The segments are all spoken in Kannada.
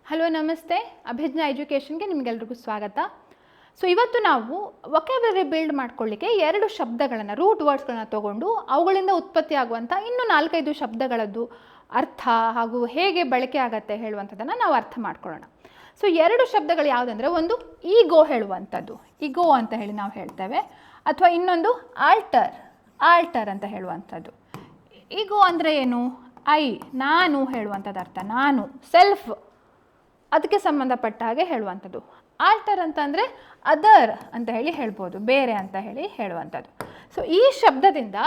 ಹಲೋ ನಮಸ್ತೆ, ಅಭಿಜ್ಞಾ ಎಜುಕೇಷನ್ಗೆ ನಿಮಗೆಲ್ರಿಗೂ ಸ್ವಾಗತ. ಸೊ ಇವತ್ತು ನಾವು ವೊಕ್ಯಾಬ್ಯುಲರಿ ಬಿಲ್ಡ್ ಮಾಡ್ಕೊಳ್ಳಿಕ್ಕೆ 2 ಶಬ್ದಗಳನ್ನು, ರೂಟ್ ವರ್ಡ್ಸ್ಗಳನ್ನು ತೊಗೊಂಡು ಅವುಗಳಿಂದ ಉತ್ಪತ್ತಿ ಆಗುವಂಥ ಇನ್ನೂ 4-5 ಶಬ್ದಗಳದ್ದು ಅರ್ಥ ಹಾಗೂ ಹೇಗೆ ಬಳಕೆ ಆಗತ್ತೆ ಹೇಳುವಂಥದ್ದನ್ನು ನಾವು ಅರ್ಥ ಮಾಡ್ಕೊಳ್ಳೋಣ. ಸೊ 2 ಶಬ್ದಗಳು ಯಾವುದಂದರೆ, ಒಂದು ಈಗೋ ಹೇಳುವಂಥದ್ದು, ಈಗೋ ಅಂತ ಹೇಳಿ ನಾವು ಹೇಳ್ತೇವೆ, ಅಥವಾ ಇನ್ನೊಂದು ಆಲ್ಟರ್ ಅಂತ ಹೇಳುವಂಥದ್ದು. ಈಗೋ ಅಂದರೆ ಏನು? ನಾನು ಹೇಳುವಂಥದ್ದು ಅರ್ಥ, ನಾನು, ಸೆಲ್ಫ್, ಅದಕ್ಕೆ ಸಂಬಂಧಪಟ್ಟ ಹಾಗೆ ಹೇಳುವಂಥದ್ದು. ಆಲ್ಟರ್ ಅಂತ ಅಂದರೆ ಅದರ್ ಅಂತ ಹೇಳಿ ಹೇಳ್ಬೋದು, ಬೇರೆ ಅಂತ ಹೇಳಿ ಹೇಳುವಂಥದ್ದು. ಸೊ ಈ ಶಬ್ದದಿಂದ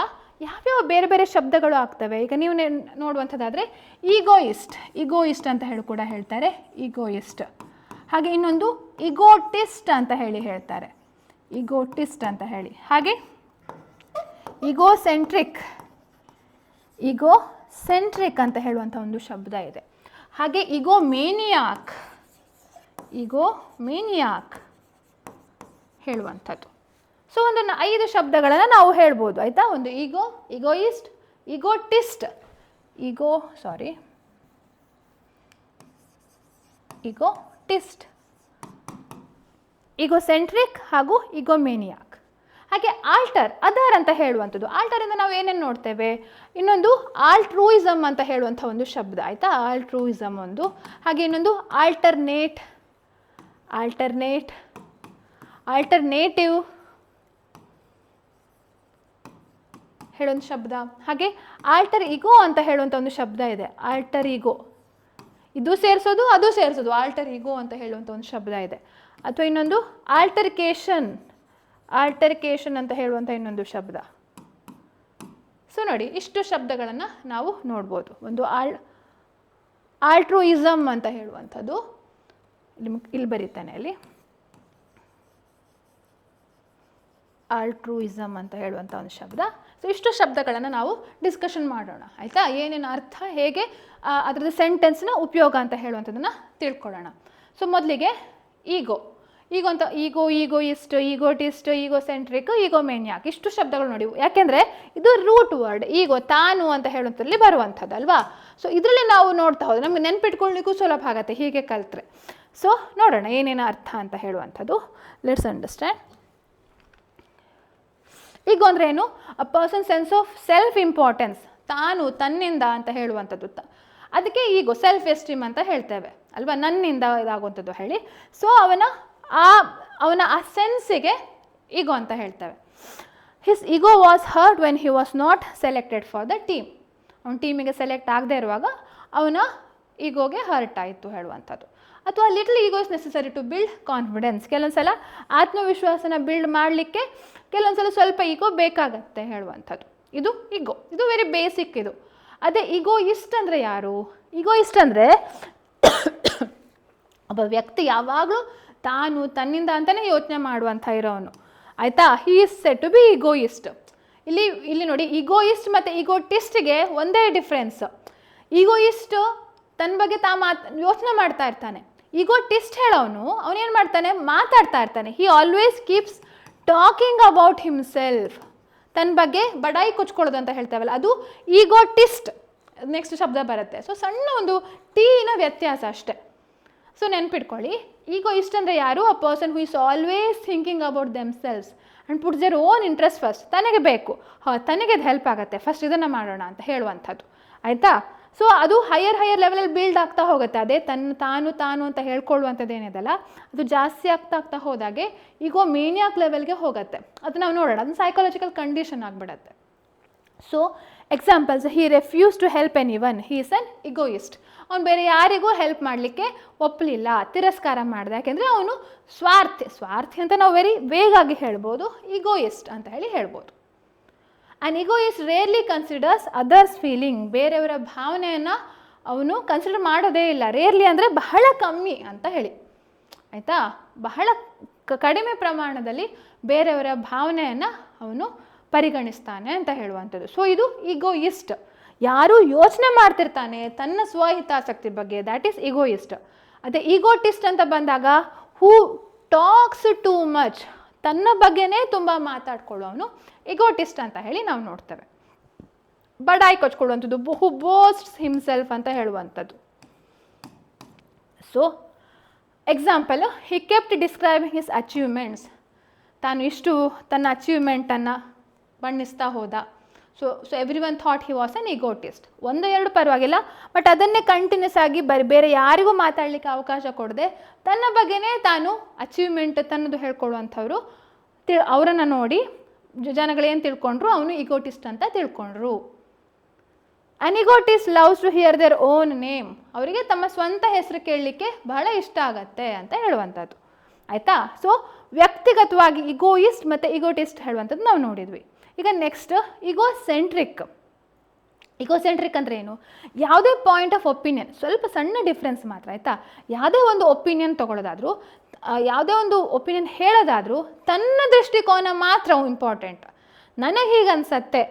ಯಾವ್ಯಾವ ಬೇರೆ ಬೇರೆ ಶಬ್ದಗಳು ಆಗ್ತವೆ. ಈಗ ನೀವು ನೋಡುವಂಥದ್ದಾದರೆ ಈಗೋಯಿಸ್ಟ್ ಅಂತ ಹೇಳಿ ಕೂಡ ಹೇಳ್ತಾರೆ, ಈಗೋಯಿಸ್ಟ್. ಹಾಗೆ ಇನ್ನೊಂದು ಈಗೋಟಿಸ್ಟ್ ಅಂತ ಹೇಳಿ ಹೇಳ್ತಾರೆ, ಈಗೋಟಿಸ್ಟ್ ಅಂತ ಹೇಳಿ. ಹಾಗೆ ಈಗೋಸೆಂಟ್ರಿಕ್ ಅಂತ ಹೇಳುವಂಥ ಒಂದು ಶಬ್ದ ಇದೆ. ಹಾಗೆ ಈಗೋಮೇನಿಯಾಕ್ ಹೇಳುವಂಥದ್ದು. ಸೊ ಒಂದು 5 ಶಬ್ದಗಳನ್ನು ನಾವು ಹೇಳ್ಬೋದು, ಆಯಿತಾ? ಒಂದು ಈಗೋಯಿಸ್ಟ್, ಈಗೋಟಿಸ್ಟ್, ಈಗೋಸೆಂಟ್ರಿಕ್ ಹಾಗೂ ಈಗೋಮೇನಿಯಾಕ್. ಹಾಗೆ ಅದರ್ ಅಂತ ಹೇಳುವಂಥದ್ದು. ಆಲ್ಟರಿಂದ ನಾವು ಏನೇನು ನೋಡ್ತೇವೆ? ಇನ್ನೊಂದು ಆಲ್ಟ್ರೂಯಿಸಮ್ ಅಂತ ಹೇಳುವಂಥ ಒಂದು ಶಬ್ದ, ಆಯಿತಾ? ಆಲ್ಟ್ರೂಯಿಸಮ್ ಒಂದು. ಹಾಗೆ ಇನ್ನೊಂದು ಆಲ್ಟರ್ನೇಟಿವ್ ಹೇಳೊಂದು ಶಬ್ದ. ಹಾಗೆ ಆಲ್ಟರ್ ಈಗೋ ಅಂತ ಹೇಳುವಂಥ ಒಂದು ಶಬ್ದ ಇದೆ, ಆಲ್ಟರ್ ಈಗೋ. ಇದು ಸೇರಿಸೋದು ಅದು ಸೇರಿಸೋದು, ಆಲ್ಟರ್ ಈಗೋ ಅಂತ ಹೇಳುವಂಥ ಒಂದು ಶಬ್ದ ಇದೆ. ಅಥವಾ ಇನ್ನೊಂದು ಆಲ್ಟರ್ಕೇಷನ್ ಅಂತ ಹೇಳುವಂಥ ಇನ್ನೊಂದು ಶಬ್ದ. ಸೊ ನೋಡಿ, ಇಷ್ಟು ಶಬ್ದಗಳನ್ನು ನಾವು ನೋಡ್ಬೋದು. ಒಂದು ಆಲ್ಟ್ರೂಯಿಸಮ್ ಅಂತ ಹೇಳುವಂಥದ್ದು, ಇಲ್ಲಿ ಬರೀತಾನೆ, ಅಲ್ಲಿ ಆಲ್ಟ್ರೂಯಿಸಮ್ ಅಂತ ಹೇಳುವಂಥ ಒಂದು ಶಬ್ದ. ಸೊ ಇಷ್ಟು ಶಬ್ದಗಳನ್ನು ನಾವು ಡಿಸ್ಕಷನ್ ಮಾಡೋಣ, ಆಯಿತಾ? ಏನೇನು ಅರ್ಥ, ಹೇಗೆ ಅದರದ್ದು ಸೆಂಟೆನ್ಸ್ನ ಉಪಯೋಗ ಅಂತ ಹೇಳುವಂಥದ್ದನ್ನು ತಿಳ್ಕೊಳ್ಳೋಣ. ಸೊ ಮೊದಲಿಗೆ ಈಗೋಯಿಸ್ಟ್, ಈಗೋಟಿಸ್ಟ್, ಈಗೋಸೆಂಟ್ರಿಕ್, ಈಗೋಮೇನಿಯಾಕ್, ಇಷ್ಟು ಶಬ್ದಗಳು ನೋಡಿ. ಯಾಕೆಂದರೆ ಇದು ರೂಟ್ ವರ್ಡ್, ತಾನು ಅಂತ ಹೇಳುವಂಥದ್ರಲ್ಲಿ ಬರುವಂಥದ್ದು ಅಲ್ವಾ? ಸೊ ಇದರಲ್ಲಿ ನಾವು ನೋಡ್ತಾ ಹೋದರೆ ನಮಗೆ ನೆನ್ಪಿಟ್ಕೊಳ್ಳಿಕ್ಕೂ ಸುಲಭ ಆಗುತ್ತೆ ಹೀಗೆ ಕಲಿತ್ರೆ. ಸೊ ನೋಡೋಣ ಏನೇನು ಅರ್ಥ ಅಂತ ಹೇಳುವಂಥದ್ದು. Let's understand. ಈಗೋ ಅಂದರೆ ಏನು? A person sense of self importance, ತಾನು, ತನ್ನಿಂದ ಅಂತ ಹೇಳುವಂಥದ್ದು. ಅದಕ್ಕೆ ಸೆಲ್ಫ್ ಎಸ್ಟೀಮ್ ಅಂತ ಹೇಳ್ತೇವೆ ಅಲ್ವಾ, ನನ್ನಿಂದ ಇದಾಗುವಂಥದ್ದು ಹೇಳಿ. ಸೊ ಅವನ ಆ ಸೆನ್ಸಿಗೆ ಈಗೋ ಅಂತ ಹೇಳ್ತೇವೆ. His ego was hurt when he was not selected for the team. ಅವನ ಟೀಮಿಗೆ ಸೆಲೆಕ್ಟ್ ಆಗದೆ ಇರುವಾಗ ಅವನ ಈಗೋಗೆ ಹರ್ಟ್ ಆಯಿತು ಹೇಳುವಂಥದ್ದು. ಅಥವಾ little ego is necessary to build confidence. ಕೆಲವೊಂದು ಸಲ ಆತ್ಮವಿಶ್ವಾಸನ ಬಿಲ್ಡ್ ಮಾಡಲಿಕ್ಕೆ ಕೆಲವೊಂದು ಸಲ ಸ್ವಲ್ಪ ಈಗೋ ಬೇಕಾಗತ್ತೆ ಹೇಳುವಂಥದ್ದು. ಇದು ವೆರಿ ಬೇಸಿಕ್ ಇದು. ಅದೇ ಈಗೋಯಿಸ್ಟ್ ಅಂದರೆ ಯಾರು? ಈಗೋಯಿಸ್ಟ್ ಅಂದರೆ ಒಬ್ಬ ವ್ಯಕ್ತಿ ಯಾವಾಗಲೂ ತಾನು, ತನ್ನಿಂದ ಅಂತಲೇ ಯೋಚನೆ ಮಾಡುವಂಥ ಇರೋನು, ಆಯಿತಾ? He is said to be egoist. ಇಲ್ಲಿ ನೋಡಿ, ಈಗೋಯಿಸ್ಟ್ ಮತ್ತು ಈಗೋಟಿಸ್ಟ್ಗೆ ಒಂದೇ ಡಿಫ್ರೆನ್ಸ್. ಈಗೋಯಿಸ್ಟ್ ತನ್ನ ಬಗ್ಗೆ ಯೋಚನೆ ಮಾಡ್ತಾ ಇರ್ತಾನೆ. ಈಗೋಟಿಸ್ಟ್ ಹೇಳೋನು ಅವನೇನು ಮಾಡ್ತಾನೆ? ಮಾತಾಡ್ತಾ ಇರ್ತಾನೆ. He always keeps talking about himself. ತನ್ನ ಬಗ್ಗೆ ಬಡಾಯಿ ಕೊಚ್ಕೊಳ್ಳೋದು ಅಂತ ಹೇಳ್ತೇವಲ್ಲ, ಅದು ಈಗೋಟಿಸ್ಟ್. ನೆಕ್ಸ್ಟ್ ಶಬ್ದ ಬರುತ್ತೆ. ಸೊ ಸಣ್ಣ ಒಂದು ಟೀನ ವ್ಯತ್ಯಾಸ ಅಷ್ಟೆ. ಸೊ ನೆನ್ಪಿಟ್ಕೊಳ್ಳಿ, ಈಗೋಯಿಸ್ಟ್ ಅಂದರೆ ಯಾರು? A person who is always thinking about themselves and puts their own interest first. ತನಗೆ ಬೇಕು, ತನಗೆ ಅದು ಹೆಲ್ಪ್ ಆಗುತ್ತೆ, ಫಸ್ಟ್ ಇದನ್ನು ಮಾಡೋಣ ಅಂತ ಹೇಳುವಂಥದ್ದು, ಆಯಿತಾ? ಸೊ ಅದು ಹೈಯರ್ ಲೆವೆಲಲ್ಲಿ ಬಿಲ್ಡ್ ಆಗ್ತಾ ಹೋಗುತ್ತೆ. ಅದೇ ತಾನು ಅಂತ ಹೇಳ್ಕೊಳ್ಳುವಂಥದ್ದು ಏನಿದೆಲ್ಲ, ಅದು ಜಾಸ್ತಿ ಆಗ್ತಾ ಹೋದಾಗೆ ಈಗೋಮೇನಿಯಾಕ್ ಲೆವೆಲ್ಗೆ ಹೋಗುತ್ತೆ. ಅದು ನಾವು ನೋಡೋಣ, ಅದು ಸೈಕಾಲಜಿಕಲ್ ಕಂಡೀಷನ್ ಆಗಿಬಿಡತ್ತೆ. So examples: he refuses to help anyone, he is an egoist. ಅವ್ನು ಬೇರೆ ಯಾರಿಗೂ ಹೆಲ್ಪ್ ಮಾಡಲಿಕ್ಕೆ ಒಪ್ಪಲಿಲ್ಲ, ತಿರಸ್ಕಾರ ಮಾಡಿದೆ. ಯಾಕೆಂದರೆ ಅವನು ಸ್ವಾರ್ಥಿ ಅಂತ ನಾವು ವೆರಿ ವೇಗಾಗಿ ಹೇಳ್ಬೋದು, ಈಗೋಯಿಸ್ಟ್ ಅಂತ ಹೇಳಿ ಹೇಳ್ಬೋದು. An egoist rarely considers others feeling. ಬೇರೆಯವರ ಭಾವನೆಯನ್ನು ಅವನು ಕನ್ಸಿಡರ್ ಮಾಡೋದೇ ಇಲ್ಲ. ರೇರ್ಲಿ ಅಂದರೆ ಬಹಳ ಕಮ್ಮಿ ಅಂತ ಹೇಳಿ, ಆಯಿತಾ? ಬಹಳ ಕಡಿಮೆ ಪ್ರಮಾಣದಲ್ಲಿ ಬೇರೆಯವರ ಭಾವನೆಯನ್ನು ಅವನು ಪರಿಗಣಿಸ್ತಾನೆ ಅಂತ ಹೇಳುವಂಥದ್ದು. ಸೊ ಇದು ಈಗೋಯಿಸ್ಟ್. ಯಾರು ಯೋಚನೆ ಮಾಡ್ತಿರ್ತಾನೆ ತನ್ನ ಸ್ವಹಿತಾಸಕ್ತಿ ಬಗ್ಗೆ, ದ್ಯಾಟ್ ಈಸ್ ಈಗೋಯಿಸ್ಟ್. ಅದೇ ಈಗೋಟಿಸ್ಟ್ ಅಂತ ಬಂದಾಗ ಹೂ ಟಾಕ್ಸ್ ಟೂ ಮಚ್, ತನ್ನ ಬಗ್ಗೆನೇ ತುಂಬ ಮಾತಾಡ್ಕೊಳ್ಳೋವನು ಈಗೋಟಿಸ್ಟ್ ಅಂತ ಹೇಳಿ ನಾವು ನೋಡ್ತೇವೆ. ಬಡಾಯಿ ಕೊಚ್ಕೊಳ್ಳುವಂಥದ್ದು, ಹೂ ಬೋಸ್ಟ್ಸ್ ಹಿಮ್ಸೆಲ್ಫ್ ಅಂತ ಹೇಳುವಂಥದ್ದು. So example, he kept describing his achievements. ತಾನು ಇಷ್ಟು ತನ್ನ ಅಚೀವ್ಮೆಂಟನ್ನು ಬಣ್ಣಿಸ್ತಾ ಹೋದ. So every one thought he was an egotist. 1-2 ಪರವಾಗಿಲ್ಲ, ಬಟ್ ಅದನ್ನೇ ಕಂಟಿನ್ಯೂಸ್ ಆಗಿ ಬೇರೆ ಯಾರಿಗೂ ಮಾತಾಡಲಿಕ್ಕೆ ಅವಕಾಶ ಕೊಡದೆ ತನ್ನ ಬಗ್ಗೆನೇ ತಾನು ಅಚೀವ್ಮೆಂಟ್ ತನ್ನದು ಹೇಳ್ಕೊಳ್ಳುವಂಥವ್ರು ಅವರನ್ನು ನೋಡಿ ಜನಗಳೇನು ತಿಳ್ಕೊಂಡ್ರು, ಅವನು ಈಗೋಟಿಸ್ಟ್ ಅಂತ ತಿಳ್ಕೊಂಡ್ರು. An egotist loves to hear their own name. ಅವರಿಗೆ ತಮ್ಮ ಸ್ವಂತ ಹೆಸರು ಕೇಳಲಿಕ್ಕೆ ಬಹಳ ಇಷ್ಟ ಆಗತ್ತೆ ಅಂತ ಹೇಳುವಂಥದ್ದು. ಆಯಿತಾ? ಸೊ ವ್ಯಕ್ತಿಗತವಾಗಿ ಈಗೋಯಿಸ್ಟ್ ಮತ್ತು ಈಗೋಟಿಸ್ಟ್ ಹೇಳುವಂಥದ್ದು ನಾವು ನೋಡಿದ್ವಿ. ಈಗ ನೆಕ್ಸ್ಟ್ ಈಗೋಸೆಂಟ್ರಿಕ್. ಈಗೋಸೆಂಟ್ರಿಕ್ ಅಂದರೆ ಏನು? ಯಾವುದೇ ಪಾಯಿಂಟ್ ಆಫ್ ಒಪಿನಿಯನ್, ಸ್ವಲ್ಪ ಸಣ್ಣ ಡಿಫ್ರೆನ್ಸ್ ಮಾತ್ರ, ಆಯಿತಾ? ಯಾವುದೇ ಒಂದು ಒಪಿನಿಯನ್ ತೊಗೊಳ್ಳೋದಾದರೂ, ಯಾವುದೇ ಒಂದು ಒಪಿನಿಯನ್ ಹೇಳೋದಾದರೂ ತನ್ನ ದೃಷ್ಟಿಕೋನ ಮಾತ್ರ ಇಂಪಾರ್ಟೆಂಟ್. ನನಗೆ ಹೀಗೆ ಅನಿಸತ್ತೆ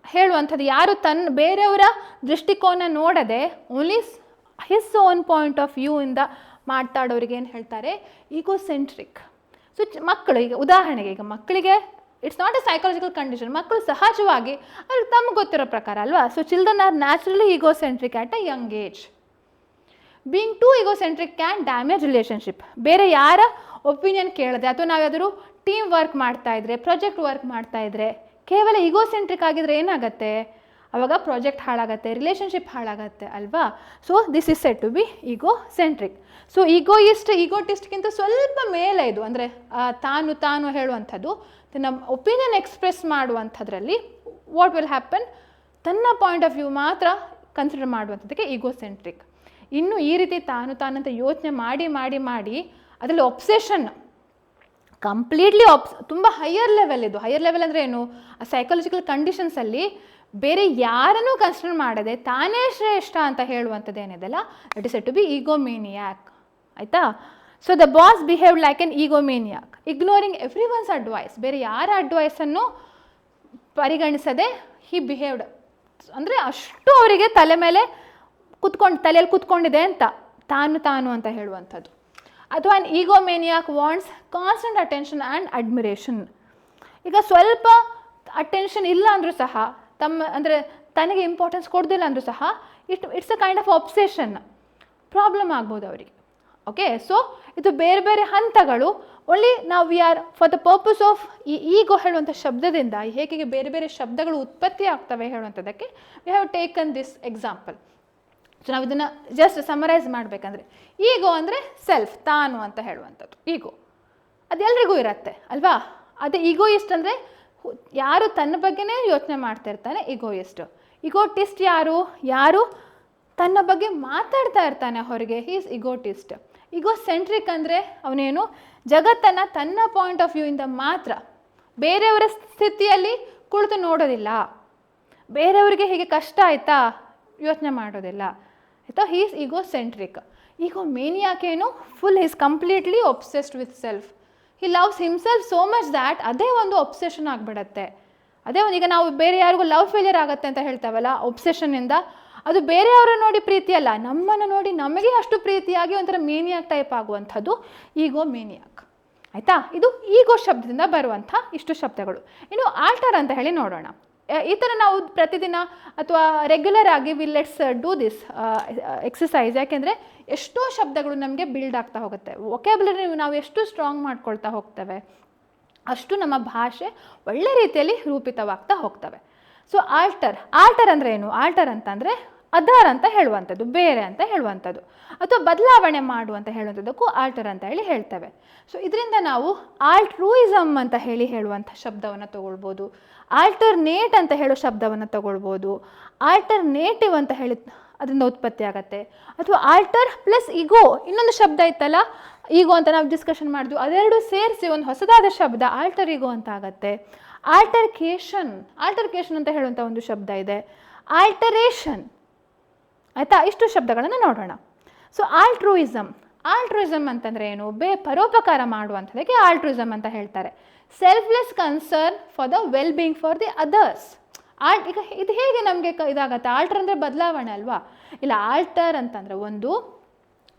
ಹೇಳುವಂಥದ್ದು. ಯಾರು ಬೇರೆಯವರ ದೃಷ್ಟಿಕೋನ ನೋಡದೆ only his own point of view ಇಂದ ಮಾತಾಡೋರಿಗೆ ಏನು ಹೇಳ್ತಾರೆ? ಈಗೋಸೆಂಟ್ರಿಕ್. ಸೊ ಮಕ್ಕಳು, ಈಗ ಉದಾಹರಣೆಗೆ, ಈಗ ಮಕ್ಕಳಿಗೆ it's not a psychological condition, ಮಕ್ಕಳು ಸಹಜವಾಗಿ ಅವ್ರಿಗೆ ತಮಗೆ ಗೊತ್ತಿರೋ ಪ್ರಕಾರ ಅಲ್ವಾ. So children are naturally egocentric at a young age. Being too egocentric can damage relationship. ಬೇರೆ ಯಾರ ಒಪಿನಿಯನ್ ಕೇಳದೆ ಅಥವಾ ನಾವು ಯಾವ್ದಾದ್ರು ಟೀಮ್ ವರ್ಕ್ ಮಾಡ್ತಾ ಇದ್ರೆ, ಪ್ರಾಜೆಕ್ಟ್ ವರ್ಕ್ ಮಾಡ್ತಾ ಇದ್ರೆ, ಕೇವಲ ಈಗೋಸೆಂಟ್ರಿಕ್ ಆಗಿದ್ರೆ ಏನಾಗುತ್ತೆ? ಆವಾಗ ಪ್ರಾಜೆಕ್ಟ್ ಹಾಳಾಗತ್ತೆ, ರಿಲೇಷನ್ಶಿಪ್ ಹಾಳಾಗತ್ತೆ ಅಲ್ವಾ. So this is said to be egocentric. So ಈಗೋಟಿಸ್ಟ್ಗಿಂತ ಸ್ವಲ್ಪ ಮೇಲೆ ಇದು, ಅಂದರೆ ತಾನು ಹೇಳುವಂಥದ್ದು, ತನ್ನ ಒಪಿನಿಯನ್ ಎಕ್ಸ್ಪ್ರೆಸ್ ಮಾಡುವಂಥದ್ರಲ್ಲಿ ವಾಟ್ ವಿಲ್ ಹ್ಯಾಪನ್, ತನ್ನ ಪಾಯಿಂಟ್ ಆಫ್ ವ್ಯೂ ಮಾತ್ರ ಕನ್ಸಿಡರ್ ಮಾಡುವಂಥದ್ದಕ್ಕೆ ಈಗೋಸೆಂಟ್ರಿಕ್. ಇನ್ನು ಈ ರೀತಿ ತಾನಂತ ಯೋಚನೆ ಮಾಡಿ ಅದರಲ್ಲಿ ಒಬ್ಸೆಷನ್ ಕಂಪ್ಲೀಟ್ಲಿ ತುಂಬ ಹೈಯರ್ ಲೆವೆಲ್. ಇದು ಹೈಯರ್ ಲೆವೆಲ್ ಅಂದರೆ ಏನು? ಆ ಸೈಕಾಲಜಿಕಲ್ ಕಂಡೀಷನ್ಸಲ್ಲಿ ಬೇರೆ ಯಾರನ್ನೂ ಕನ್ಸಿಡರ್ ಮಾಡದೆ ತಾನೇ ಶ್ರೇಷ್ಠ ಅಂತ ಹೇಳುವಂಥದ್ದು ಏನಿದೆಲ್ಲ, it is said to be egomaniac. ಆಯಿತಾ? So the boss behaved like an egomaniac, ignoring every one's advice. ಬೇರೆ ಯಾರ ಅಡ್ವೈಸನ್ನು ಪರಿಗಣಿಸದೆ ಹಿ ಬಿಹೇವ್ಡ್, ಅಂದರೆ ಅಷ್ಟು ಅವರಿಗೆ ತಲೆಯಲ್ಲಿ ಕೂತ್ಕೊಂಡಿದೆ ಅಂತ ತಾನು ಅಂತ ಹೇಳುವಂಥದ್ದು. ಅಥವಾ an egomaniac wants constant attention and admiration. ಈಗ ಸ್ವಲ್ಪ ಅಟೆನ್ಷನ್ ಇಲ್ಲ ಅಂದರೂ ಸಹ, ತನಗೆ ಇಂಪಾರ್ಟೆನ್ಸ್ ಕೊಡೋದಿಲ್ಲ ಅಂದರೂ ಸಹ it's a kind of obsession, problem ಆಗ್ಬೋದು ಅವರಿಗೆ. ಓಕೆ, ಸೊ ಇದು ಬೇರೆ ಬೇರೆ ಹಂತಗಳು. ಓನ್ಲಿ ನಾವು we are for the purpose of ಈ ಈಗೋ ಹೇಳುವಂಥ ಶಬ್ದದಿಂದ ಹೇಗೆ ಬೇರೆ ಬೇರೆ ಶಬ್ದಗಳು ಉತ್ಪತ್ತಿ ಆಗ್ತವೆ ಹೇಳುವಂಥದ್ದಕ್ಕೆ we have taken this example. So ನಾವು ಇದನ್ನು ಜಸ್ಟ್ ಸಮರೈಸ್ ಮಾಡಬೇಕಂದ್ರೆ, ಈಗೋ ಅಂದರೆ ಸೆಲ್ಫ್, ತಾನು ಅಂತ ಹೇಳುವಂಥದ್ದು ಈಗೋ. ಅದೆಲ್ಲರಿಗೂ ಇರತ್ತೆ ಅಲ್ವಾ. ಅದೇ ಈಗೋಯಿಸ್ಟ್ ಅಂದರೆ ಯಾರು ತನ್ನ ಬಗ್ಗೆನೇ ಯೋಚನೆ ಮಾಡ್ತಾ ಇರ್ತಾನೆ ಈಗೋಯಿಸ್ಟ್. ಈಗೋಟಿಸ್ಟ್ ಯಾರು ತನ್ನ ಬಗ್ಗೆ ಮಾತಾಡ್ತಾ ಇರ್ತಾನೆ ಹೊರಗೆ, ಹಿ ಈಸ್ ಈಗೋಟಿಸ್ಟ್. ಈಗೋಸೆಂಟ್ರಿಕ್ ಅಂದರೆ ಅವನೇನು, ಜಗತ್ತನ್ನು ತನ್ನ ಪಾಯಿಂಟ್ ಆಫ್ ವ್ಯೂ ಇಂದ ಮಾತ್ರ, ಬೇರೆಯವರ ಸ್ಥಿತಿಯಲ್ಲಿ ಕುಳಿತು ನೋಡೋದಿಲ್ಲ, ಬೇರೆಯವರಿಗೆ ಹೀಗೆ ಕಷ್ಟ ಆಯಿತಾ ಯೋಚನೆ ಮಾಡೋದಿಲ್ಲ, ಆಯಿತಾ. He is ಈಗೋಸೆಂಟ್ರಿಕ್. ಈಗೋಮೇನಿಯಾಕ್ ಏನು, full is completely obsessed with self. He loves himself so much that ಅದೇ ಒಂದು ಒಬ್ಸೆಷನ್ ಆಗಿಬಿಡತ್ತೆ. ಅದೇ ಒಂದು, ಈಗ ನಾವು ಬೇರೆ ಯಾರಿಗೂ ಲವ್ ಫೇಲಿಯರ್ ಆಗುತ್ತೆ ಅಂತ ಹೇಳ್ತಾವಲ್ಲ ಒಬ್ಸೆಷನ್ನಿಂದ, ಅದು ಬೇರೆಯವರ ನೋಡಿ ಪ್ರೀತಿ ಅಲ್ಲ, ನಮ್ಮನ್ನು ನೋಡಿ ನಮಗೆ ಅಷ್ಟು ಪ್ರೀತಿಯಾಗಿ ಒಂಥರ ಮೇನಿಯಾಕ್ ಟೈಪ್ ಆಗುವಂಥದ್ದು ಈಗೋಮೇನಿಯಾಕ್. ಆಯಿತಾ. ಇದು ಈಗೋ ಶಬ್ದದಿಂದ ಬರುವಂಥ ಇಷ್ಟು ಶಬ್ದಗಳು. ಇನ್ನು ಆಲ್ಟರ್ ಅಂತ ಹೇಳಿ ನೋಡೋಣ. ಈ ಥರ ನಾವು ಪ್ರತಿದಿನ ಅಥವಾ ರೆಗ್ಯುಲರ್ ಆಗಿ ಲೆಟ್ಸ್ ಡೂ ದಿಸ್ ಎಕ್ಸಸೈಸ್. ಯಾಕೆಂದರೆ ಎಷ್ಟೋ ಶಬ್ದಗಳು ನಮಗೆ ಬಿಲ್ಡ್ ಆಗ್ತಾ ಹೋಗುತ್ತೆ. ವೊಕ್ಯಾಬ್ಯುಲರಿ ನಾವು ಎಷ್ಟು ಸ್ಟ್ರಾಂಗ್ ಮಾಡ್ಕೊಳ್ತಾ ಹೋಗ್ತೇವೆ ಅಷ್ಟು ನಮ್ಮ ಭಾಷೆ ಒಳ್ಳೆ ರೀತಿಯಲ್ಲಿ ರೂಪಿತವಾಗ್ತಾ ಹೋಗ್ತವೆ. ಸೊ ಆಲ್ಟರ್ ಅಂದರೆ ಏನು? ಆಲ್ಟರ್ ಅಂತಂದರೆ ಅದರ್ ಅಂತ ಹೇಳುವಂಥದ್ದು, ಬೇರೆ ಅಂತ ಹೇಳುವಂಥದ್ದು, ಅಥವಾ ಬದಲಾವಣೆ ಮಾಡುವಂತ ಹೇಳುವಂಥದ್ದಕ್ಕೂ ಆಲ್ಟರ್ ಅಂತ ಹೇಳಿ ಹೇಳ್ತೇವೆ. ಸೊ ಇದರಿಂದ ನಾವು ಆಲ್ಟ್ರೂಯಿಸಮ್ ಅಂತ ಹೇಳುವಂಥ ಶಬ್ದವನ್ನು ತಗೊಳ್ಬೋದು, ಆಲ್ಟರ್ನೇಟ್ ಅಂತ ಹೇಳೋ ಶಬ್ದವನ್ನು ತಗೊಳ್ಬೋದು, ಆಲ್ಟರ್ನೇಟಿವ್ ಅಂತ ಹೇಳಿ ಅದರಿಂದ ಉತ್ಪತ್ತಿ ಆಗತ್ತೆ, ಅಥವಾ ಆಲ್ಟರ್ ಪ್ಲಸ್ ಈಗೋ ಇನ್ನೊಂದು ಶಬ್ದ ಇತ್ತಲ್ಲ ಈಗೋ ಅಂತ ನಾವು ಡಿಸ್ಕಷನ್ ಮಾಡಿದ್ವಿ, ಅದೆರಡು ಸೇರಿಸಿ ಒಂದು ಹೊಸದಾದ ಶಬ್ದ ಆಲ್ಟರ್ ಈಗೋ ಅಂತ ಆಗತ್ತೆ. ಆಲ್ಟರ್ಕೇಷನ್ ಅಂತ ಹೇಳುವಂಥ ಒಂದು ಶಬ್ದ ಇದೆ, ಆಲ್ಟರೇಷನ್. ಆಯಿತಾ, ಇಷ್ಟು ಶಬ್ದಗಳನ್ನು ನೋಡೋಣ. ಸೊ ಆಲ್ಟ್ರೂಯಿಸಮ್ ಅಂತಂದರೆ ಏನು? ಪರೋಪಕಾರ ಮಾಡುವಂಥದ್ದಕ್ಕೆ ಆಲ್ಟ್ರೂಯಿಸಮ್ ಅಂತ ಹೇಳ್ತಾರೆ. Selfless concern for the well being for the others. ಈಗ ಇದು ಹೇಗೆ ನಮಗೆ ಇದಾಗತ್ತೆ? ಆಲ್ಟರ್ ಅಂದರೆ ಬದಲಾವಣೆ ಅಲ್ವಾ? ಇಲ್ಲ, ಆಲ್ಟರ್ ಅಂತಂದರೆ ಒಂದು,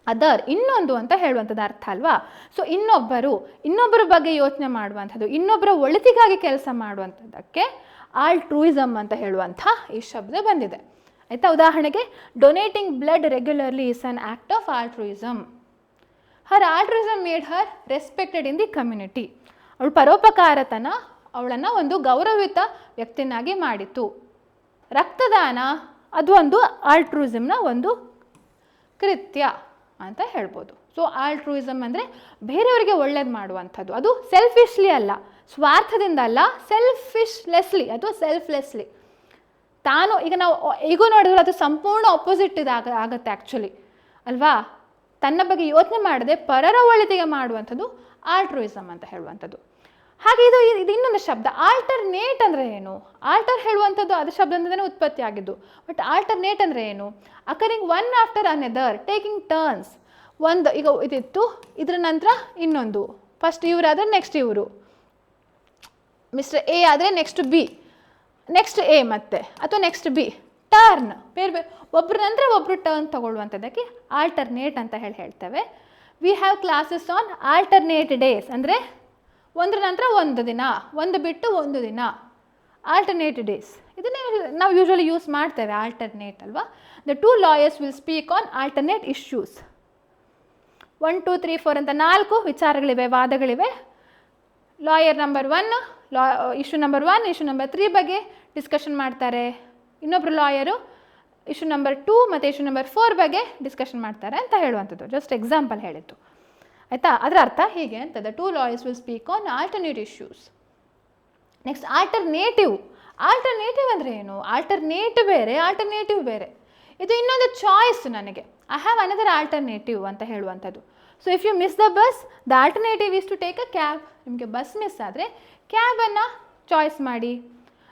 ಅದರ್ ಇನ್ನೊಂದು ಅಂತ ಹೇಳುವಂಥದ್ದು ಅರ್ಥ ಅಲ್ವಾ? ಸೊ ಇನ್ನೊಬ್ಬರ ಬಗ್ಗೆ ಯೋಚನೆ ಮಾಡುವಂಥದ್ದು, ಇನ್ನೊಬ್ಬರ ಒಳಿತಿಗಾಗಿ ಕೆಲಸ ಮಾಡುವಂಥದ್ದಕ್ಕೆ ಆಲ್ಟ್ರೂಯಿಸಮ್ ಅಂತ ಹೇಳುವಂಥ ಈ ಶಬ್ದ ಬಂದಿದೆ. ಆಯಿತಾ. ಉದಾಹರಣೆಗೆ donating blood regularly is an act of altruism. Her altruism made her respected in the community. ಅವಳು ಪರೋಪಕಾರತನ ಅವಳನ್ನು ಒಂದು ಗೌರವಿತ ವ್ಯಕ್ತಿನಾಗಿ ಮಾಡಿತು. ರಕ್ತದಾನ ಅದು ಒಂದು ಆಲ್ಟ್ರೂಯಿಸಮ್ನ ಒಂದು ಕೃತ್ಯ ಅಂತ ಹೇಳ್ಬೋದು. ಸೊ ಆಲ್ಟ್ರೂಯಿಸಮ್ ಅಂದರೆ ಬೇರೆಯವರಿಗೆ ಒಳ್ಳೇದು ಮಾಡುವಂಥದ್ದು. ಅದು ಸೆಲ್ಫಿಶ್ಲಿ ಅಲ್ಲ, ಸ್ವಾರ್ಥದಿಂದ ಅಲ್ಲ, ಸೆಲ್ಫಿಶ್ಲೆಸ್ಲಿ ಅಥವಾ ಸೆಲ್ಫ್ಲೆಸ್ಲಿ. ತಾನು ಈಗ ನಾವು ಈಗೋ ನೋಡಿದ್ರೆ ಅದು ಸಂಪೂರ್ಣ ಆಪೋಸಿಟ್ ಆಗುತ್ತೆ ಆ್ಯಕ್ಚುಲಿ ಅಲ್ವಾ. ತನ್ನ ಬಗ್ಗೆ ಯೋಚನೆ ಮಾಡದೆ ಪರರ ಒಳಿತಿಗೆ ಮಾಡುವಂಥದ್ದು ಆಲ್ಟ್ರೂಯಿಸಮ್ ಅಂತ ಹೇಳುವಂಥದ್ದು. ಹಾಗೆ ಇದು ಇನ್ನೊಂದು ಶಬ್ದ ಆಲ್ಟರ್ನೇಟ್ ಅಂದರೆ ಏನು? ಆಲ್ಟರ್ ಹೇಳುವಂಥದ್ದು ಅದು ಶಬ್ದದಿಂದಲೇ ಉತ್ಪತ್ತಿ ಆಗಿದ್ದು. ಬಟ್ ಆಲ್ಟರ್ನೇಟ್ ಅಂದರೆ ಏನು? Occurring one after another, taking turns. ಒಂದು ಈಗ ಇದಿತ್ತು, ಇದರ ನಂತರ ಇನ್ನೊಂದು, ಫಸ್ಟ್ ಇವರಾದರೆ ನೆಕ್ಸ್ಟ್ ಇವರು, ಮಿಸ್ಟರ್ ಎ ಆದರೆ ನೆಕ್ಸ್ಟ್ ಬಿ, ನೆಕ್ಸ್ಟ್ ಎ ಮತ್ತೆ ಅಥವಾ ನೆಕ್ಸ್ಟ್ ಬಿ, ಟರ್ನ್ ಬೇರೆ ಬೇರೆ ಒಬ್ಬರ ನಂತರ ಒಬ್ಬರು ಟರ್ನ್ ತಗೊಳ್ಳುವಂಥದ್ದಕ್ಕೆ ಆಲ್ಟರ್ನೇಟ್ ಅಂತ ಹೇಳ್ತೇವೆ. We have classes on alternate days ಅಂದರೆ ಒಂದರ ನಂತರ ಒಂದು ದಿನ, ಒಂದು ಬಿಟ್ಟು ಒಂದು ದಿನ, ಆಲ್ಟರ್ನೇಟ್ ಡೇಸ್. ಇದನ್ನೇ ನಾವು ಯೂಶ್ವಲಿ ಯೂಸ್ ಮಾಡ್ತೇವೆ ಆಲ್ಟರ್ನೇಟ್ ಅಲ್ವಾ. The two lawyers will speak on alternate issues. 1 2 3 4 ಅಂತ 4 ವಿಚಾರಗಳಿವೆ, ವಾದಗಳಿವೆ. Lawyer number 1 issue number 1, issue number 3 ಬಗ್ಗೆ ಡಿಸ್ಕಷನ್ ಮಾಡ್ತಾರೆ. ಇನ್ನೊಬ್ಬರು ಲಾಯರು ಇಶ್ಯೂ ನಂಬರ್ 2 ಮತ್ತು ಇಶ್ಯೂ ನಂಬರ್ 4 ಬಗ್ಗೆ ಡಿಸ್ಕಷನ್ ಮಾಡ್ತಾರೆ ಅಂತ ಹೇಳುವಂಥದ್ದು. ಜಸ್ಟ್ ಎಕ್ಸಾಂಪಲ್ ಹೇಳಿತ್ತು ಆಯಿತಾ. ಅದರ ಅರ್ಥ ಹೀಗೆ ಅಂತ, the two lawyers will speak on alternate issues. Next alternative. Alternative ಅಂದರೆ ಏನು? ಆಲ್ಟರ್ನೇಟಿವ್ ಬೇರೆ, ಆಲ್ಟರ್ನೇಟಿವ್ ಬೇರೆ. ಇದು ಇನ್ನೊಂದು ಚಾಯ್ಸ್ ನನಗೆ, ಐ ಹ್ಯಾವ್ ಅನದರ್ ಆಲ್ಟರ್ನೇಟಿವ್ ಅಂತ ಹೇಳುವಂಥದ್ದು. So if you miss the bus, the alternative is to take a cab. ನಿಮಗೆ ಬಸ್ ಮಿಸ್ ಆದರೆ ಕ್ಯಾಬನ್ನು ಚಾಯ್ಸ್ ಮಾಡಿ.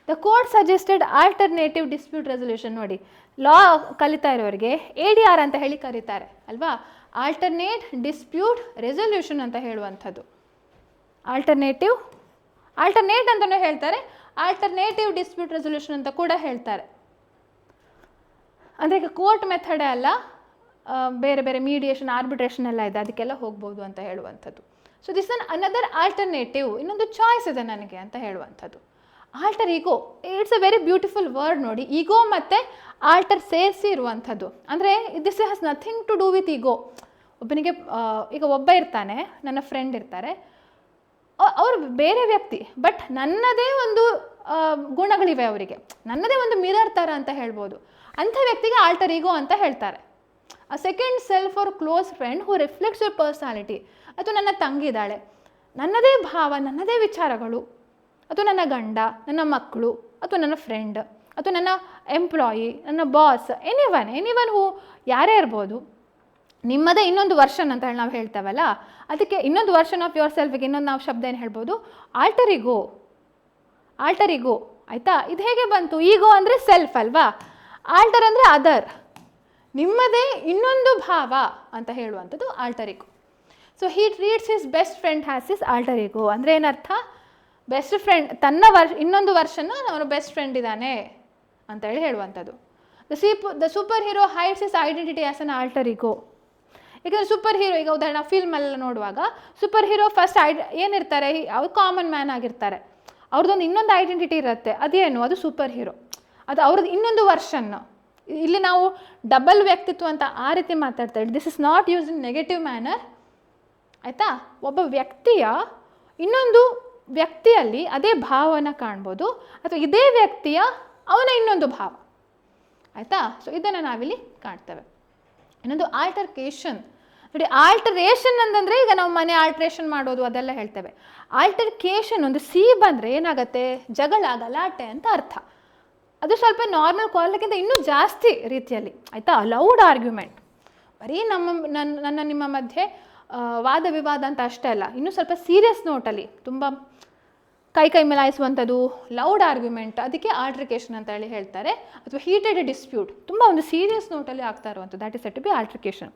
The court suggested alternative dispute resolution. ನೋಡಿ, ಲಾ ಕಲಿತಾ ಇರೋರಿಗೆ ADR ಅಂತ ಹೇಳಿ ಕರೀತಾರೆ ಅಲ್ವಾ. ಆಲ್ಟರ್ನೇಟ್ ಡಿಸ್ಪ್ಯೂಟ್ ರೆಸೊಲ್ಯೂಷನ್ ಅಂತ ಹೇಳುವಂಥದ್ದು. ಆಲ್ಟರ್ನೇಟ್ ಅಂತಲೂ ಹೇಳ್ತಾರೆ, ಆಲ್ಟರ್ನೇಟಿವ್ ಡಿಸ್ಪ್ಯೂಟ್ ರೆಸೊಲ್ಯೂಷನ್ ಅಂತ ಕೂಡ ಹೇಳ್ತಾರೆ. ಅಂದರೆ ಈಗ ಕೋರ್ಟ್ ಮೆಥಡೇ ಅಲ್ಲ, ಬೇರೆ ಬೇರೆ ಮೀಡಿಯೇಷನ್, ಆರ್ಬಿಟ್ರೇಷನ್ ಎಲ್ಲ ಇದೆ, ಅದಕ್ಕೆಲ್ಲ ಹೋಗ್ಬೋದು ಅಂತ ಹೇಳುವಂಥದ್ದು. ಸೊ ದಿಸ್ ಅನದರ್ ಆಲ್ಟರ್ನೇಟಿವ್, ಇನ್ನೊಂದು ಚಾಯ್ಸ್ ಇದೆ ನನಗೆ ಅಂತ ಹೇಳುವಂಥದ್ದು. Alter ego, it's a very beautiful word ನೋಡಿ. ಈಗೋ ಮತ್ತು ಆಲ್ಟರ್ ಸೇರಿಸಿ ಇರುವಂಥದ್ದು. ಅಂದರೆ this has nothing to do with ego. ಒಬ್ಬನಿಗೆ ಈಗ ಒಬ್ಬ ಇರ್ತಾನೆ, ನನ್ನ ಫ್ರೆಂಡ್ ಇರ್ತಾರೆ, ಅವರು ಬೇರೆ ವ್ಯಕ್ತಿ, ಬಟ್ ನನ್ನದೇ ಒಂದು ಗುಣಗಳಿವೆ ಅವರಿಗೆ, ನನ್ನದೇ ಒಂದು ಮಿರರ್ ಥರ ಅಂತ ಹೇಳ್ಬೋದು. ಅಂಥ ವ್ಯಕ್ತಿಗೆ ಆಲ್ಟರ್ ಈಗೋ ಅಂತ ಹೇಳ್ತಾರೆ. A second self or close friend who reflects your personality. ಅಥವಾ ನನ್ನ ತಂಗಿದ್ದಾಳೆ, ನನ್ನದೇ ಭಾವ, ನನ್ನದೇ ವಿಚಾರಗಳು, ಅಥವಾ ನನ್ನ ಗಂಡ, ನನ್ನ ಮಕ್ಕಳು, ಅಥವಾ ನನ್ನ ಫ್ರೆಂಡ್, ಅಥವಾ ನನ್ನ ಎಂಪ್ಲಾಯಿ, ನನ್ನ ಬಾಸ್, ಎನಿವನ್ ಹೂ ಯಾರೇ ಇರ್ಬೋದು, ನಿಮ್ಮದೇ ಇನ್ನೊಂದು ವರ್ಷನ್ ಅಂತ ಹೇಳಿ ನಾವು ಹೇಳ್ತೇವಲ್ಲ, ಅದಕ್ಕೆ ಇನ್ನೊಂದು ವರ್ಷನ್ ಆಫ್ ಯುವರ್ ಸೆಲ್ಫಿಗೆ ಇನ್ನೊಂದು ನಾವು ಶಬ್ದ ಏನು ಹೇಳ್ಬೋದು? ಆಲ್ಟರ್ ಈಗೋ ಆಯಿತಾ. ಇದು ಹೇಗೆ ಬಂತು? ಈಗೋ ಅಂದರೆ ಸೆಲ್ಫ್ ಅಲ್ವಾ, ಆಲ್ಟರ್ ಅಂದರೆ ಅದರ್, ನಿಮ್ಮದೇ ಇನ್ನೊಂದು ಭಾವ ಅಂತ ಹೇಳುವಂಥದ್ದು alter ego. So he treats his best friend has his alter ego. ಅಂದರೆ ಏನರ್ಥ? ಬೆಸ್ಟ್ ಫ್ರೆಂಡ್, ತನ್ನ ಇನ್ನೊಂದು ವರ್ಷನ ಅವನು ಬೆಸ್ಟ್ ಫ್ರೆಂಡ್ ಇದ್ದಾನೆ ಅಂತೇಳಿ ಹೇಳುವಂಥದ್ದು. The superhero hides his identity as an alter ego. ಈಗ ಸೂಪರ್ ಹೀರೋ, ಈಗ ಉದಾಹರಣೆ ಫಿಲ್ಮೆಲ್ಲ ನೋಡುವಾಗ ಸೂಪರ್ ಹೀರೋ ಫಸ್ಟ್ ಏನಿರ್ತಾರೆ, ಅವ್ರು ಕಾಮನ್ ಮ್ಯಾನ್ ಆಗಿರ್ತಾರೆ, ಅವ್ರದ್ದೊಂದು ಇನ್ನೊಂದು ಐಡೆಂಟಿಟಿ ಇರುತ್ತೆ. ಅದೇನು? ಅದು ಸೂಪರ್ ಹೀರೋ, ಅದು ಅವ್ರದ್ದು ಇನ್ನೊಂದು ವರ್ಷನ್ನು. ಇಲ್ಲಿ ನಾವು ಡಬಲ್ ವ್ಯಕ್ತಿತ್ವ ಅಂತ ಆ ರೀತಿ ಮಾತಾಡ್ತಾ ಇದ್ದೀವಿ. This is not use in negative manner ಆಯಿತಾ. ಒಬ್ಬ ವ್ಯಕ್ತಿಯ ಇನ್ನೊಂದು ವ್ಯಕ್ತಿಯಲ್ಲಿ ಅದೇ ಭಾವನ ಕಾಣ್ಬೋದು, ಅಥವಾ ಇದೇ ವ್ಯಕ್ತಿಯ ಅವನ ಇನ್ನೊಂದು ಭಾವ ಆಯಿತಾ. ಸೊ ಇದನ್ನು ನಾವಿಲ್ಲಿ ಕಾಣ್ತೇವೆ. ಇನ್ನೊಂದು ಆಲ್ಟರ್ಕೇಷನ್. ನೋಡಿ, ಆಲ್ಟರೇಷನ್ ಅಂತಂದರೆ ಈಗ ನಾವು ಮನೆ ಆಲ್ಟ್ರೇಷನ್ ಮಾಡೋದು ಅದೆಲ್ಲ ಹೇಳ್ತೇವೆ. ಆಲ್ಟರ್ಕೇಷನ್ ಒಂದು ಸಿ ಬಂದರೆ ಏನಾಗುತ್ತೆ? ಜಗಳ, ಗಲಾಟೆ ಅಂತ ಅರ್ಥ. ಅದು ಸ್ವಲ್ಪ ನಾರ್ಮಲ್ ಕಾಲ್ಗಿಂತ ಇನ್ನೂ ಜಾಸ್ತಿ ರೀತಿಯಲ್ಲಿ ಆಯಿತಾ. ಲೌಡ್ ಆರ್ಗ್ಯುಮೆಂಟ್, ಬರೀ ನನ್ನ ನಿಮ್ಮ ಮಧ್ಯೆ ವಾದ ವಿವಾದ ಅಂತ ಅಷ್ಟೇ ಅಲ್ಲ, ಇನ್ನೂ ಸ್ವಲ್ಪ ಸೀರಿಯಸ್ ನೋಟಲ್ಲಿ ತುಂಬ ಕೈ ಮಿಲಾಯಿಸುವಂಥದ್ದು, ಲೌಡ್ ಆರ್ಗ್ಯುಮೆಂಟ್, ಅದಕ್ಕೆ ಆಲ್ಟ್ರಿಕೇಷನ್ ಅಂತ ಹೇಳಿ ಹೇಳ್ತಾರೆ. ಅಥವಾ ಹೀಟೆಡ್ ಡಿಸ್ಪ್ಯೂಟ್, ತುಂಬ ಒಂದು ಸೀರಿಯಸ್ ನೋಟಲ್ಲಿ ಆಗ್ತಾ ಇರುವಂಥದ್ದು, that is said to be altercation.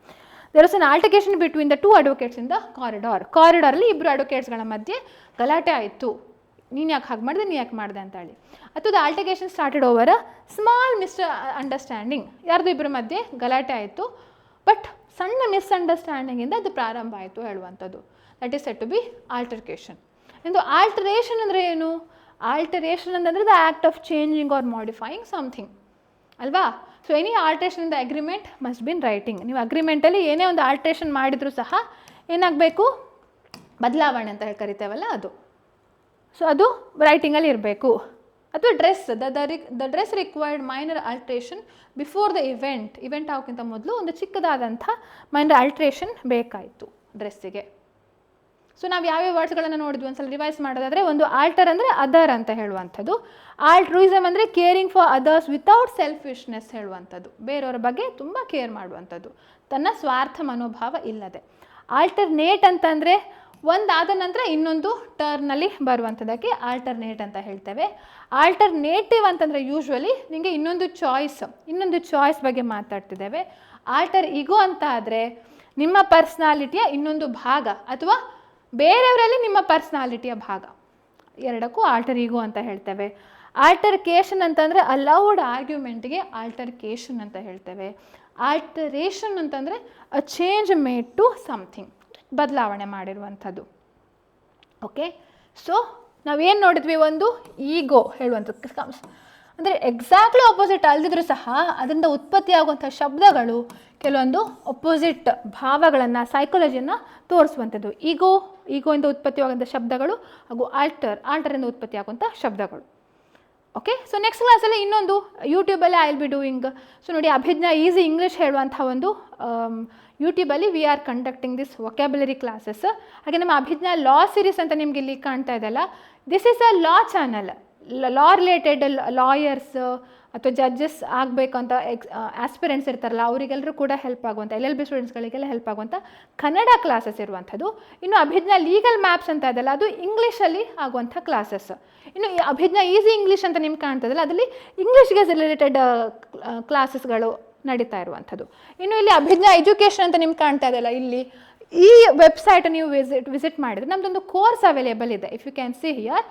There is an altercation between the two advocates in the ಕಾರಿಡಾರಲ್ಲಿ ಇಬ್ಬರು ಅಡ್ವೊಕೇಟ್ಸ್ಗಳ ಮಧ್ಯೆ ಗಲಾಟೆ ಆಯಿತು, ನೀನು ಯಾಕೆ ಹಾಗೆ ಮಾಡಿದೆ, ನೀ ಯಾಕೆ ಮಾಡಿದೆ ಅಂತ ಹೇಳಿ. ಅಥವಾ the altercation started over a small understanding. ಯಾರ್ದು ಇಬ್ಬರ ಮಧ್ಯೆ ಗಲಾಟೆ ಆಯಿತು, ಬಟ್ ಸಣ್ಣ ಮಿಸ್ಅಂಡರ್ಸ್ಟ್ಯಾಂಡಿಂಗಿಂದ ಅದು ಪ್ರಾರಂಭ ಆಯಿತು ಹೇಳುವಂಥದ್ದು. That is said to be altercation. ಎಂದು ಆಲ್ಟರೇಷನ್ ಅಂದರೆ ಏನು? ಆಲ್ಟರೇಷನ್ ಅಂತಂದರೆ the act of changing or modifying something ಅಲ್ವಾ. So any alteration in the agreement must be in writing. ನೀವು ಅಗ್ರಿಮೆಂಟಲ್ಲಿ ಏನೇ ಒಂದು ಆಲ್ಟ್ರೇಷನ್ ಮಾಡಿದರೂ ಸಹ ಏನಾಗಬೇಕು, ಬದಲಾವಣೆ ಅಂತ ಹೇಳಿ ಕರಿತೇವಲ್ಲ ಅದು. ಸೊ ಅದು ರೈಟಿಂಗಲ್ಲಿ ಇರಬೇಕು. ಅಥವಾ dress, the dress required minor alteration before the event ಆಗೋಕ್ಕಿಂತ ಮೊದಲು ಒಂದು ಚಿಕ್ಕದಾದಂಥ ಮೈನರ್ ಆಲ್ಟ್ರೇಷನ್ ಬೇಕಾಯಿತು ಡ್ರೆಸ್ಸಿಗೆ. ಸೊ ನಾವು ಯಾವ್ಯಾವ ವರ್ಡ್ಸ್ಗಳನ್ನು ನೋಡಿದ್ವಿ ಒಂದ್ಸಲ ರಿವೈಸ್ ಮಾಡೋದಾದರೆ, ಒಂದು ಆಲ್ಟರ್ ಅಂದರೆ ಅದರ್ ಅಂತ ಹೇಳುವಂಥದ್ದು. ಆಲ್ಟ್ರೂಯಿಸಮ್ ಅಂದರೆ caring for others without selfishness ಹೇಳುವಂಥದ್ದು, ಬೇರೆಯವರ ಬಗ್ಗೆ ತುಂಬ ಕೇರ್ ಮಾಡುವಂಥದ್ದು, ತನ್ನ ಸ್ವಾರ್ಥ ಮನೋಭಾವ ಇಲ್ಲದೆ. ಆಲ್ಟರ್ನೇಟ್ ಅಂತಂದರೆ ಒಂದಾದ ನಂತರ ಇನ್ನೊಂದು ಟರ್ನಲ್ಲಿ ಬರುವಂಥದ್ದಕ್ಕೆ ಆಲ್ಟರ್ನೇಟ್ ಅಂತ ಹೇಳ್ತೇವೆ. ಆಲ್ಟರ್ನೇಟಿವ್ ಅಂತಂದರೆ ಯೂಶ್ವಲಿ ನಿಮಗೆ ಇನ್ನೊಂದು ಚಾಯ್ಸ್ ಬಗ್ಗೆ ಮಾತಾಡ್ತಿದ್ದೇವೆ. ಆಲ್ಟರ್ ಈಗೋ ಅಂತ ಆದರೆ ನಿಮ್ಮ ಪರ್ಸ್ನಾಲಿಟಿಯ ಇನ್ನೊಂದು ಭಾಗ ಅಥವಾ ಬೇರೆಯವರಲ್ಲಿ ನಿಮ್ಮ ಪರ್ಸ್ನಾಲಿಟಿಯ ಭಾಗ, ಎರಡಕ್ಕೂ ಆಲ್ಟರ್ ಈಗೋ ಅಂತ ಹೇಳ್ತೇವೆ. ಆಲ್ಟರ್ಕೇಷನ್ ಅಂತಂದರೆ ಅಲೌಡ್ ಆರ್ಗ್ಯುಮೆಂಟ್ಗೆ ಆಲ್ಟರ್ಕೇಷನ್ ಅಂತ ಹೇಳ್ತೇವೆ. ಆಲ್ಟರೇಷನ್ ಅಂತಂದರೆ a change made to something, ಬದಲಾವಣೆ ಮಾಡಿರುವಂಥದ್ದು. ಓಕೆ, ಸೊ ನಾವೇನು ನೋಡಿದ್ವಿ, ಒಂದು ಈಗೋ ಹೇಳುವಂಥದ್ದು ಅಂದರೆ ಎಕ್ಸಾಕ್ಟ್ಲಿ ಆಪೋಸಿಟ್ ಅಲ್ದಿದ್ರೂ ಸಹ ಅದರಿಂದ ಉತ್ಪತ್ತಿಯಾಗುವಂಥ ಶಬ್ದಗಳು ಕೆಲವೊಂದು ಅಪೋಸಿಟ್ ಭಾವಗಳನ್ನು, ಸೈಕಾಲಜಿಯನ್ನು ತೋರಿಸುವಂಥದ್ದು. ಈಗೋಯಿಂದ ಉತ್ಪತ್ತಿಯಾಗುವಂಥ ಶಬ್ದಗಳು ಹಾಗೂ ಆಲ್ಟರಿಂದ ಉತ್ಪತ್ತಿಯಾಗುವಂಥ ಶಬ್ದಗಳು. ಓಕೆ, ಸೊ ನೆಕ್ಸ್ಟ್ ಕ್ಲಾಸಲ್ಲಿ ಇನ್ನೊಂದು ಯೂಟ್ಯೂಬಲ್ಲಿ I will be doing. So ನೋಡಿ, ಅಭಿಜ್ಞಾ ಈಸಿ ಇಂಗ್ಲೀಷ್ ಹೇಳುವಂಥ ಒಂದು ಯೂಟ್ಯೂಬಲ್ಲಿ we are conducting this vocabulary classes. ಹಾಗೆ ನಮ್ಮ ಅಭಿಜ್ಞಾ ಲಾ ಸೀರೀಸ್ ಅಂತ ನಿಮ್ಗೆ ಇಲ್ಲಿ ಕಾಣ್ತಾ ಇದೆಯಲ್ಲ, this is a law channel. Law related lawyers ಅಥವಾ ಜಡ್ಜಸ್ ಆಗಬೇಕಂತ ಆಸ್ಪಿರೆಂಟ್ಸ್ ಇರ್ತಾರಲ್ಲ, ಅವರಿಗೆಲ್ಲರೂ ಕೂಡ ಹೆಲ್ಪ್ ಆಗುವಂಥ, LLB ಸ್ಟೂಡೆಂಟ್ಸ್ಗಳಿಗೆಲ್ಲ ಹೆಲ್ಪ್ ಆಗುವಂಥ ಕನ್ನಡ ಕ್ಲಾಸಸ್ ಇರುವಂಥದ್ದು. ಇನ್ನು ಅಭಿಜ್ಞಾ ಲೀಗಲ್ ಮ್ಯಾಪ್ಸ್ ಅಂತ ಇದೆಯಲ್ಲ, ಅದು ಇಂಗ್ಲೀಷಲ್ಲಿ ಆಗುವಂಥ ಕ್ಲಾಸಸ್. ಇನ್ನು ಅಭಿಜ್ಞಾ ಈಸಿ ಇಂಗ್ಲೀಷ್ ಅಂತ ನಿಮ್ಗೆ ಕಾಣ್ತದಲ್ಲ, ಅದರಲ್ಲಿ ಇಂಗ್ಲೀಷ್ಗೆ ರಿಲೇಟೆಡ್ ಕ್ಲಾಸಸ್ಗಳು ನಡೀತಾ ಇರುವಂಥದ್ದು. ಇನ್ನು ಇಲ್ಲಿ ಅಭಿಜ್ಞಾ ಎಜುಕೇಷನ್ ಅಂತ ನಿಮ್ಗೆ ಕಾಣ್ತಾ ಇದೆಯಲ್ಲ, ಇಲ್ಲಿ ಈ ವೆಬ್ಸೈಟ್ ನೀವು ವಿಸಿಟ್ ಮಾಡಿದರೆ ನಮ್ಮದೊಂದು ಕೋರ್ಸ್ ಅವೈಲೇಬಲ್ ಇದೆ. If you can see here,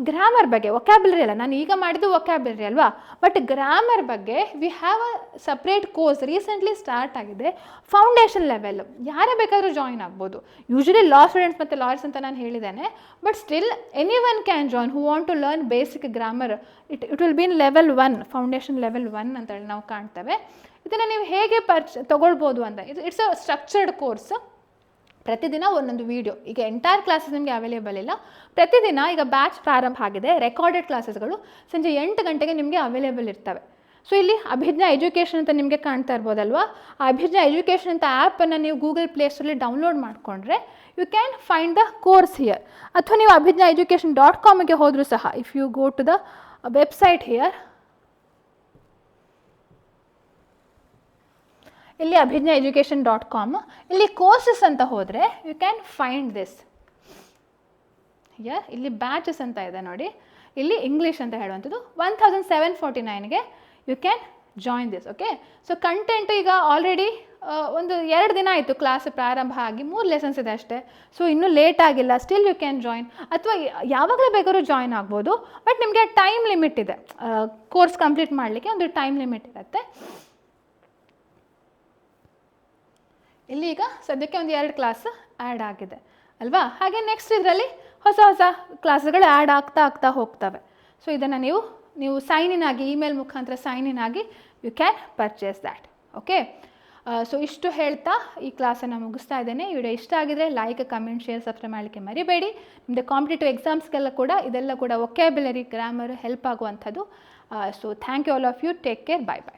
grammar ಬಗ್ಗೆ, ವೊಕ್ಯಾಬ್ಯುಲರಿ ಅಲ್ಲ, ನಾನು ಈಗ ಮಾಡಿದ್ದು ವೊಕ್ಯಾಬ್ಯುಲರಿ ಅಲ್ವಾ, ಬಟ್ ಗ್ರಾಮರ್ ಬಗ್ಗೆ we have a separate course recently start ಆಗಿದೆ, ಫೌಂಡೇಶನ್ ಲೆವೆಲ್. ಯಾರೇ ಬೇಕಾದರೂ ಜಾಯಿನ್ ಆಗ್ಬೋದು. ಯೂಶಲಿ ಲಾ ಸ್ಟೂಡೆಂಟ್ಸ್ ಮತ್ತು ಲಾಯರ್ಸ್ ಅಂತ ನಾನು ಹೇಳಿದ್ದೇನೆ, but still anyone can join who want to learn basic grammar. It will be in level 1, foundation level 1 ಅಂತೇಳಿ ನಾವು ಕಾಣ್ತೇವೆ. ಇದನ್ನು ನೀವು ಹೇಗೆ ತೊಗೊಳ್ಬೋದು ಅಂತ, ಇಟ್ಸ್ ಅ ಸ್ಟ್ರಕ್ಚರ್ಡ್ ಕೋರ್ಸ್. ಪ್ರತಿದಿನ ಒಂದೊಂದು ವೀಡಿಯೋ, ಈಗ ಎಂಟೈರ್ ಕ್ಲಾಸಸ್ ನಿಮಗೆ ಅವೈಲೇಬಲ್ ಇಲ್ಲ. ಪ್ರತಿದಿನ ಈಗ ಬ್ಯಾಚ್ ಪ್ರಾರಂಭ ಆಗಿದೆ, ರೆಕಾರ್ಡೆಡ್ ಕ್ಲಾಸಸ್ಗಳು ಸಂಜೆ 8 ಗಂಟೆಗೆ ನಿಮಗೆ ಅವೈಲೇಬಲ್ ಇರ್ತವೆ. ಸೊ ಇಲ್ಲಿ ಅಭಿಜ್ಞಾ ಎಜುಕೇಷನ್ ಅಂತ ನಿಮಗೆ ಕಾಣ್ತಾ ಇರ್ಬೋದಲ್ವಾ, ಆ ಅಭಿಜ್ಞಾ ಎಜುಕೇಷನ್ ಅಂತ ಆ್ಯಪನ್ನು ನೀವು ಗೂಗಲ್ ಪ್ಲೇಸ್ಟೋರಲ್ಲಿ ಡೌನ್ಲೋಡ್ ಮಾಡಿಕೊಂಡ್ರೆ you can find the course here. ಅಥವಾ ನೀವು ಅಭಿಜ್ಞಾ education.comಗೆ ಹೋದರೂ ಸಹ, if you go to the website here, ಇಲ್ಲಿ ಅಭಿಜ್ಞಾ education.com, ಇಲ್ಲಿ ಕೋರ್ಸಸ್ ಅಂತ ಹೋದರೆ you can find this here. ಇಲ್ಲಿ ಬ್ಯಾಚಸ್ ಅಂತ ಇದೆ ನೋಡಿ, ಇಲ್ಲಿ ಇಂಗ್ಲೀಷ್ ಅಂತ ಹೇಳುವಂಥದ್ದು 1749ಗೆ you can join this. Okay, so content ಈಗ ಆಲ್ರೆಡಿ ಒಂದು 2 ದಿನ ಆಯಿತು ಕ್ಲಾಸ್ ಪ್ರಾರಂಭ ಆಗಿ, 3 ಲೆಸನ್ಸ್ ಇದೆ ಅಷ್ಟೇ. ಸೊ ಇನ್ನೂ ಲೇಟ್ ಆಗಿಲ್ಲ, ಸ್ಟಿಲ್ ಯು ಕ್ಯಾನ್ ಜಾಯಿನ್. ಅಥವಾ ಯಾವಾಗಲೂ ಬೇಕಾದ್ರೂ ಜಾಯಿನ್ ಆಗ್ಬೋದು, ಬಟ್ ನಿಮಗೆ ಟೈಮ್ ಲಿಮಿಟ್ ಇದೆ. ಕೋರ್ಸ್ ಕಂಪ್ಲೀಟ್ ಮಾಡಲಿಕ್ಕೆ ಒಂದು ಟೈಮ್ ಲಿಮಿಟ್ ಇರುತ್ತೆ. ಇಲ್ಲಿ ಈಗ ಸದ್ಯಕ್ಕೆ ಒಂದು 2 ಕ್ಲಾಸ್ ಆ್ಯಡ್ ಆಗಿದೆ ಅಲ್ವಾ. ಹಾಗೆ ನೆಕ್ಸ್ಟ್ ಇದರಲ್ಲಿ ಹೊಸ ಕ್ಲಾಸ್ಗಳು ಆ್ಯಡ್ ಆಗ್ತಾ ಹೋಗ್ತವೆ. ಸೊ ಇದನ್ನು ನೀವು ಸೈನ್ ಇನ್ ಆಗಿ, ಇಮೇಲ್ ಮುಖಾಂತರ ಸೈನ್ ಇನ್ ಆಗಿ you can purchase that. Okay, so ಇಷ್ಟು ಹೇಳ್ತಾ ಈ ಕ್ಲಾಸನ್ನು ಮುಗಿಸ್ತಾ ಇದ್ದೇನೆ. ಈ ವಿಡಿಯೋ ಇಷ್ಟ ಆಗಿದರೆ ಲೈಕ್, ಕಮೆಂಟ್, ಶೇರ್, ಸಬ್ಸ್ಕ್ರೈಬ್ ಮಾಡಲಿಕ್ಕೆ ಮರಿಬೇಡಿ. ನಿಮ್ಮದು ಕಾಂಪಿಟೇಟಿವ್ ಎಕ್ಸಾಮ್ಸ್ಗೆಲ್ಲ ಕೂಡ ಇದೆಲ್ಲ ಕೂಡ ವೊಕ್ಯಾಬ್ಯುಲರಿ ಗ್ರಾಮರ್ ಹೆಲ್ಪ್ ಆಗುವಂಥದ್ದು. So thank you all of you. Take care. Bye bye.